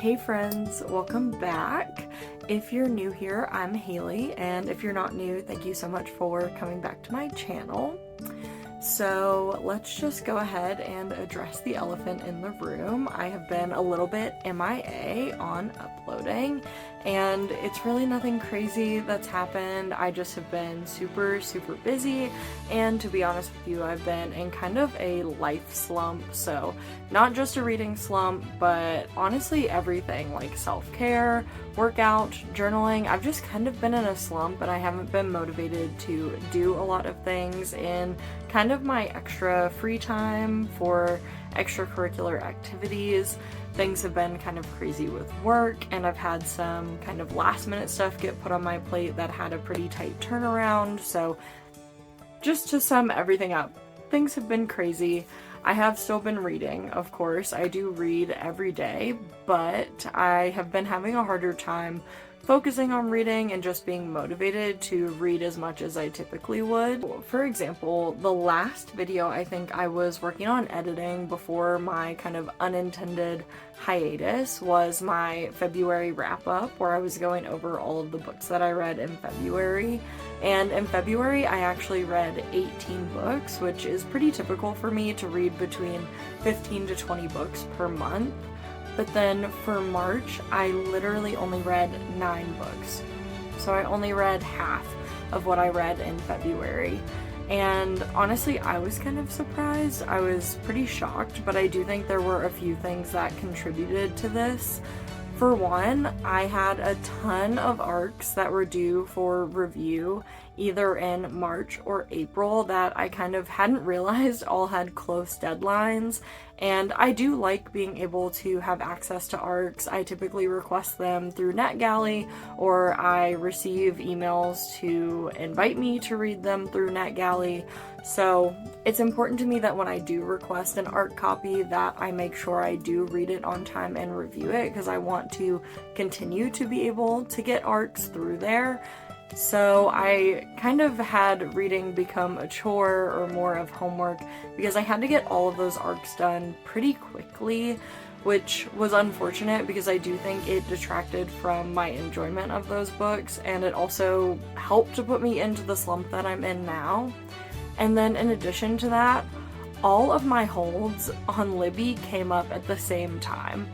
Hey friends, welcome back. If you're new here, I'm Haley, and if you're not new, thank you so much for coming back to my channel. So let's just go ahead and address the elephant in the room. I have been a little bit MIA on uploading, and it's really nothing crazy that's happened. I just have been super busy, and to be honest with you, I've been in kind of a life slump. So not just a reading slump, but honestly everything, like self-care, workout, journaling. I've just kind of been in a slump, and I haven't been motivated to do a lot of things in kind of my extra free time for extracurricular activities. Things have been kind of crazy with work, and I've had some kind of last minute stuff get put on my plate that had a pretty tight turnaround. So just to sum everything up, things have been crazy. I have still been reading, of course. I do read every day, but I have been having a harder time focusing on reading and just being motivated to read as much as I typically would. For example, the last video I think I was working on editing before my kind of unintended hiatus was my February wrap-up, where I was going over all of the books that I read in February. And in February, I actually read 18 books, which is pretty typical for me to read between 15 to 20 books per month. But then for March, I literally only read 9 books. So I only read half of what I read in February. And honestly, I was kind of surprised. I was pretty shocked, but I do think there were a few things that contributed to this. For one, I had a ton of arcs that were due for review either in March or April that I kind of hadn't realized all had close deadlines. And I do like being able to have access to arcs. I typically request them through NetGalley, or I receive emails to invite me to read them through NetGalley. So it's important to me that when I do request an ARC copy that I make sure I do read it on time and review it, because I want to continue to be able to get ARCs through there. So I kind of had reading become a chore or more of homework because I had to get all of those arcs done pretty quickly, which was unfortunate because I do think it detracted from my enjoyment of those books, and it also helped to put me into the slump that I'm in now. And then in addition to that, all of my holds on Libby came up at the same time,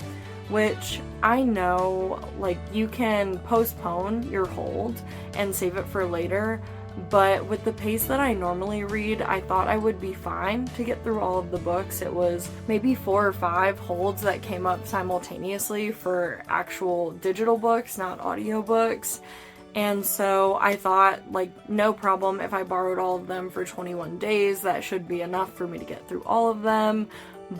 which I know, like, you can postpone your hold and save it for later, but with the pace that I normally read, I thought I would be fine to get through all of the books. It was maybe 4 or 5 holds that came up simultaneously for actual digital books, not audiobooks. And so I thought, like, no problem if I borrowed all of them for 21 days, that should be enough for me to get through all of them.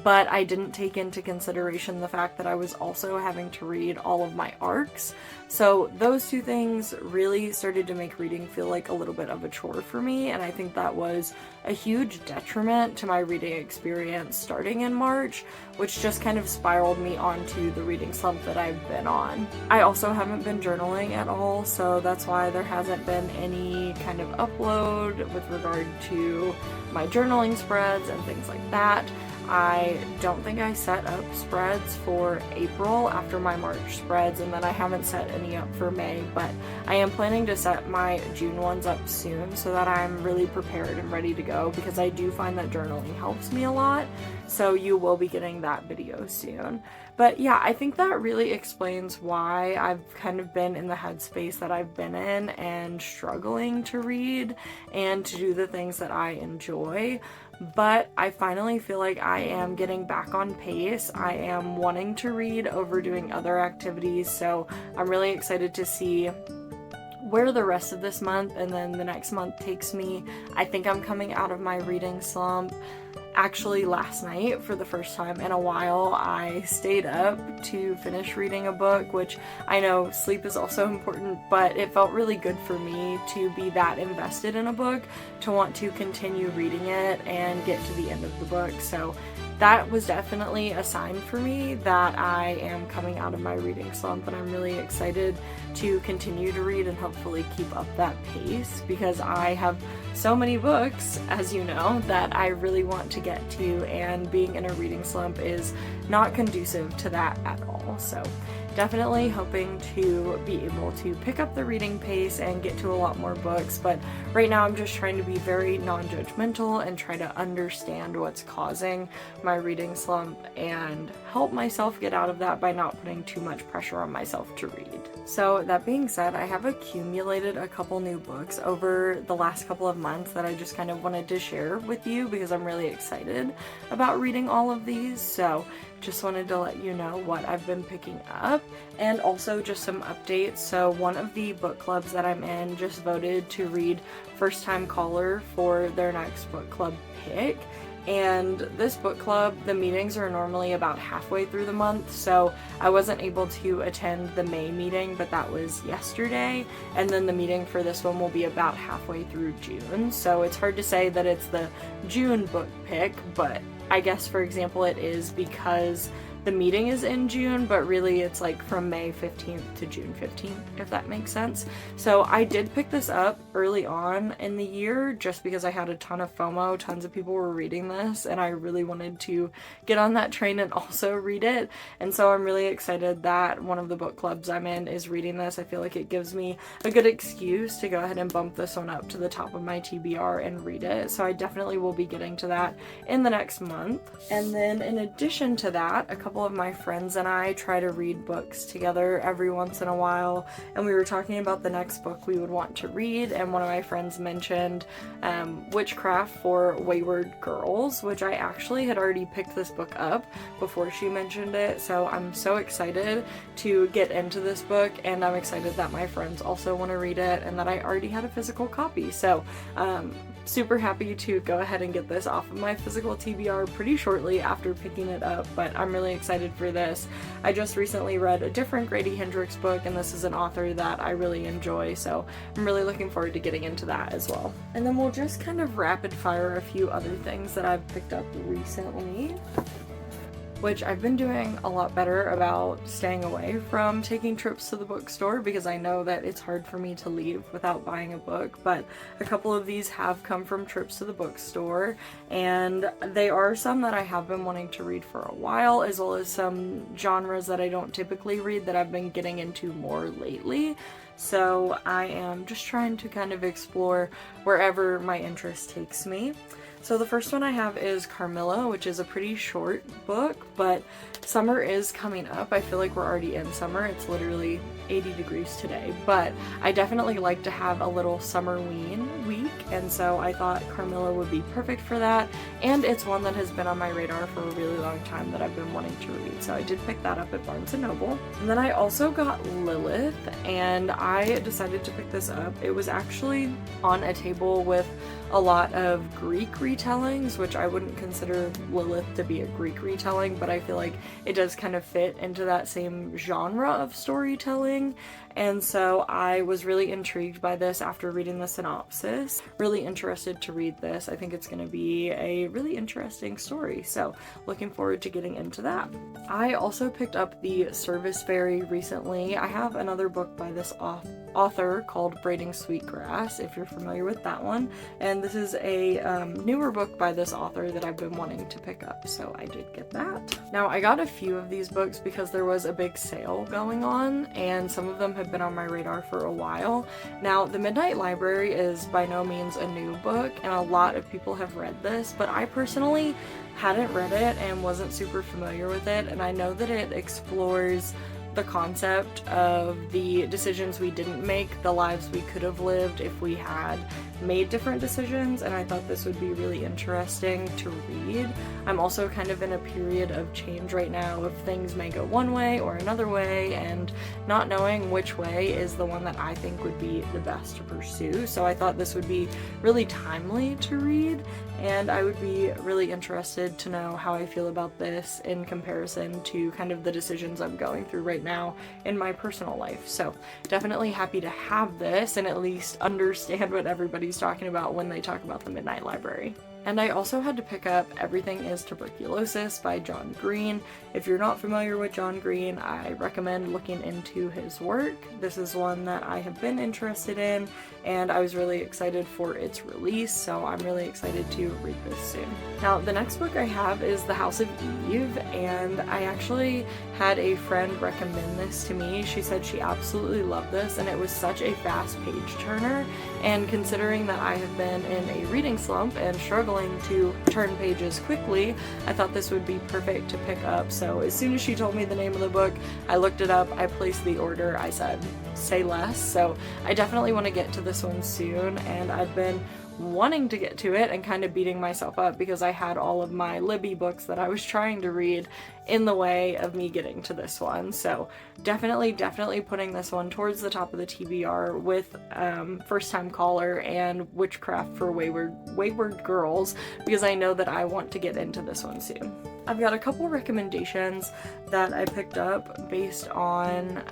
But I didn't take into consideration the fact that I was also having to read all of my arcs. So those two things really started to make reading feel like a little bit of a chore for me, and I think that was a huge detriment to my reading experience starting in March, which just kind of spiraled me onto the reading slump that I've been on. I also haven't been journaling at all, so that's why there hasn't been any kind of upload with regard to my journaling spreads and things like that. I don't think I set up spreads for April after my March spreads, and then I haven't set any up for May, but I am planning to set my June ones up soon so that I'm really prepared and ready to go, because I do find that journaling helps me a lot, so you will be getting that video soon. But yeah, I think that really explains why I've kind of been in the headspace that I've been in and struggling to read and to do the things that I enjoy. But I finally feel like I am getting back on pace. I am wanting to read over doing other activities, so I'm really excited to see where the rest of this month and then the next month takes me. I think I'm coming out of my reading slump. Actually, last night, for the first time in a while, I stayed up to finish reading a book, which I know sleep is also important, but it felt really good for me to be that invested in a book, to want to continue reading it and get to the end of the book. So that was definitely a sign for me that I am coming out of my reading slump, and I'm really excited to continue to read and hopefully keep up that pace, because I have so many books, as you know, that I really want to get to, and being in a reading slump is not conducive to that at all. So definitely hoping to be able to pick up the reading pace and get to a lot more books, but right now I'm just trying to be very non-judgmental and try to understand what's causing my reading slump and help myself get out of that by not putting too much pressure on myself to read. So that being said, I have accumulated a couple new books over the last couple of months that I just kind of wanted to share with you because I'm really excited about reading all of these. So just wanted to let you know what I've been picking up, and also just some updates. So one of the book clubs that I'm in just voted to read First Time Caller for their next book club pick. And this book club, the meetings are normally about halfway through the month, so I wasn't able to attend the May meeting, but that was yesterday, and then the meeting for this one will be about halfway through June, so it's hard to say that it's the June book pick, but I guess, for example, it is because the meeting is in June, but really it's like from May 15th to June 15th, if that makes sense. So I did pick this up early on in the year just because I had a ton of FOMO. Tons of people were reading this and I really wanted to get on that train and also read it. And so I'm really excited that one of the book clubs I'm in is reading this. I feel like it gives me a good excuse to go ahead and bump this one up to the top of my TBR and read it. So I definitely will be getting to that in the next month. And then in addition to that, a couple of my friends and I try to read books together every once in a while, and we were talking about the next book we would want to read, and one of my friends mentioned Witchcraft for Wayward Girls, which I actually had already picked this book up before she mentioned it, so I'm so excited to get into this book, and I'm excited that my friends also want to read it and that I already had a physical copy. So super happy to go ahead and get this off of my physical TBR pretty shortly after picking it up, but I'm really excited for this. I just recently read a different Grady Hendrix book, and this is an author that I really enjoy, so I'm really looking forward to getting into that as well. And then we'll just kind of rapid fire a few other things that I've picked up recently, which I've been doing a lot better about staying away from taking trips to the bookstore because I know that it's hard for me to leave without buying a book, but a couple of these have come from trips to the bookstore, and they are some that I have been wanting to read for a while, as well as some genres that I don't typically read that I've been getting into more lately. So I am just trying to kind of explore wherever my interest takes me. So the first one I have is Carmilla, which is a pretty short book, but summer is coming up. I feel like we're already in summer. It's literally 80 degrees today, but I definitely like to have a little summerween week, and so I thought Carmilla would be perfect for that, and it's one that has been on my radar for a really long time that I've been wanting to read, so I did pick that up at Barnes & Noble. And then I also got Lilith, and I decided to pick this up. It was actually on a table with a lot of Greek retellings, which I wouldn't consider Lilith to be a Greek retelling, but I feel like it does kind of fit into that same genre of storytelling, and so I was really intrigued by this after reading the synopsis. Really interested to read this. I think it's going to be a really interesting story, so looking forward to getting into that. I also picked up The Service Fairy recently. I have another book by this author called Braiding Sweetgrass, if you're familiar with that one, and this is a newer book by this author that I've been wanting to pick up, so I did get that. Now I got a few of these books because there was a big sale going on, and some of them have been on my radar for a while. Now The Midnight Library is by no means a new book, and a lot of people have read this, but I personally hadn't read it and wasn't super familiar with it, and I know that it explores the concept of the decisions we didn't make, the lives we could have lived if we had made different decisions, and I thought this would be really interesting to read. I'm also kind of in a period of change right now of things may go one way or another way, and not knowing which way is the one that I think would be the best to pursue, so I thought this would be really timely to read, and I would be really interested to know how I feel about this in comparison to kind of the decisions I'm going through right now in my personal life. So definitely happy to have this and at least understand what everybody's talking about when they talk about the Midnight Library. And I also had to pick up Everything is Tuberculosis by John Green. If you're not familiar with John Green, I recommend looking into his work. This is one that I have been interested in, and I was really excited for its release, so I'm really excited to read this soon. Now, the next book I have is The House of Eve, and I actually had a friend recommend this to me. She said she absolutely loved this, and it was such a fast page turner, and considering that I have been in a reading slump and struggling to turn pages quickly, I thought this would be perfect to pick up. So as soon as she told me the name of the book, I looked it up, I placed the order, I said, say less. So I definitely want to get to this one soon, and I've been wanting to get to it and kind of beating myself up because I had all of my Libby books that I was trying to read in the way of me getting to this one. So definitely putting this one towards the top of the TBR with First Time Caller and Witchcraft for Wayward Girls, because I know that I want to get into this one soon. I've got a couple recommendations that I picked up based on,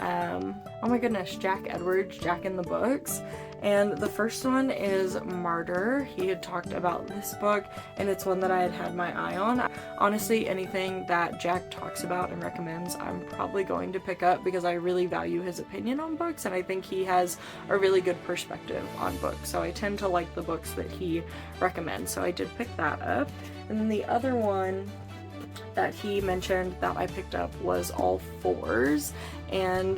oh my goodness, Jack Edwards, Jack in the Books. And the first one is Martyr. He had talked about this book, and it's one that I had my eye on. Honestly, anything that Jack talks about and recommends, I'm probably going to pick up because I really value his opinion on books, and I think he has a really good perspective on books. So I tend to like the books that he recommends. So I did pick that up. And then the other one that he mentioned that I picked up was All Fours, and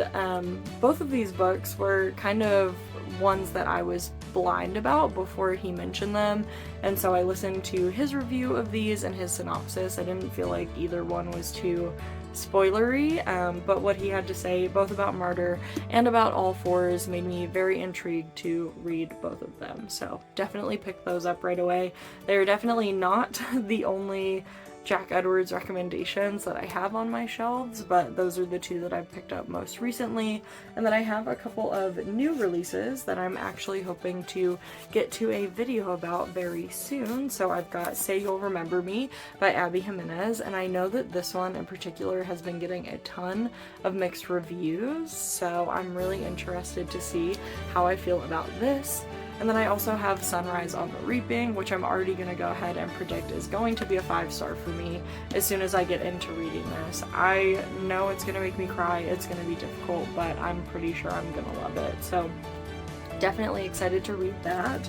both of these books were kind of ones that I was blind about before he mentioned them, and so I listened to his review of these and his synopsis. I didn't feel like either one was too spoilery, but what he had to say both about Martyr and about All Fours made me very intrigued to read both of them, so definitely pick those up right away. They're definitely not the only Jack Edwards recommendations that I have on my shelves, but those are the two that I've picked up most recently. And then I have a couple of new releases that I'm actually hoping to get to a video about very soon. So I've got Say You'll Remember Me by Abby Jimenez, and I know that this one in particular has been getting a ton of mixed reviews, so I'm really interested to see how I feel about this. And then I also have Sunrise on the Reaping, which I'm already going to go ahead and predict is going to be a 5-star for me as soon as I get into reading this. I know it's going to make me cry, it's going to be difficult, but I'm pretty sure I'm going to love it. So definitely excited to read that.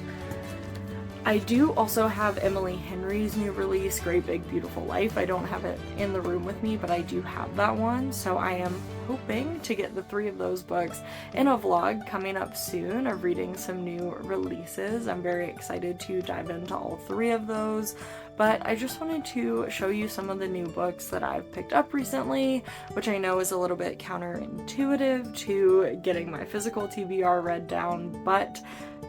I do also have Emily Henry's new release, Great Big Beautiful Life. I don't have it in the room with me, but I do have that one, so I am hoping to get the 3 of those books in a vlog coming up soon of reading some new releases. I'm very excited to dive into all 3 of those, but I just wanted to show you some of the new books that I've picked up recently, which I know is a little bit counterintuitive to getting my physical TBR read down, but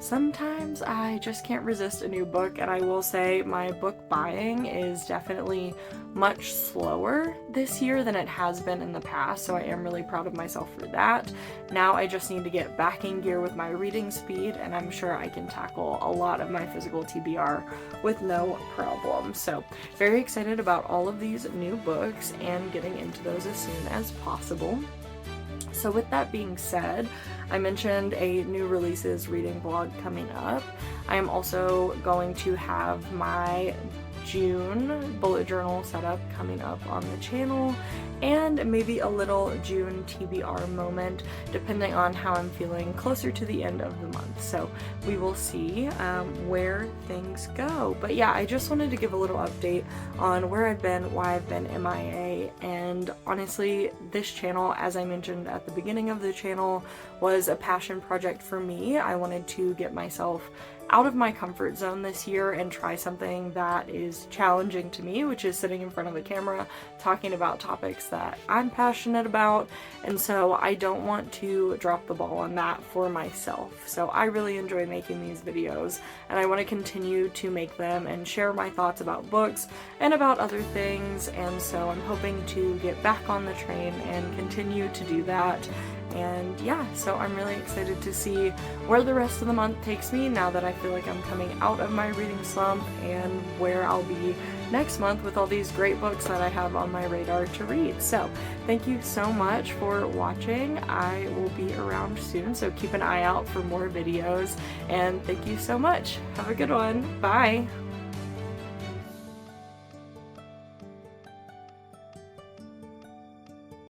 sometimes I just can't resist a new book, and I will say my book buying is definitely much slower this year than it has been in the past, so I am really proud of myself for that. Now I just need to get back in gear with my reading speed, and I'm sure I can tackle a lot of my physical TBR with no problem. So very excited about all of these new books and getting into those as soon as possible. So with that being said, I mentioned a new releases reading vlog coming up. I am also going to have my June bullet journal setup coming up on the channel, and maybe a little June TBR moment depending on how I'm feeling closer to the end of the month. So we will see where things go. But yeah, I just wanted to give a little update on where I've been, why I've been MIA, and honestly this channel, as I mentioned at the beginning of the channel, was a passion project for me. I wanted to get myself out of my comfort zone this year and try something that is challenging to me, which is sitting in front of the camera talking about topics that I'm passionate about, and so I don't want to drop the ball on that for myself. So I really enjoy making these videos, and I want to continue to make them and share my thoughts about books and about other things, and so I'm hoping to get back on the train and continue to do that. And yeah, so I'm really excited to see where the rest of the month takes me now that I feel like I'm coming out of my reading slump, and where I'll be next month with all these great books that I have on my radar to read. So thank you so much for watching. I will be around soon, so keep an eye out for more videos, and thank you so much. Have a good one. Bye.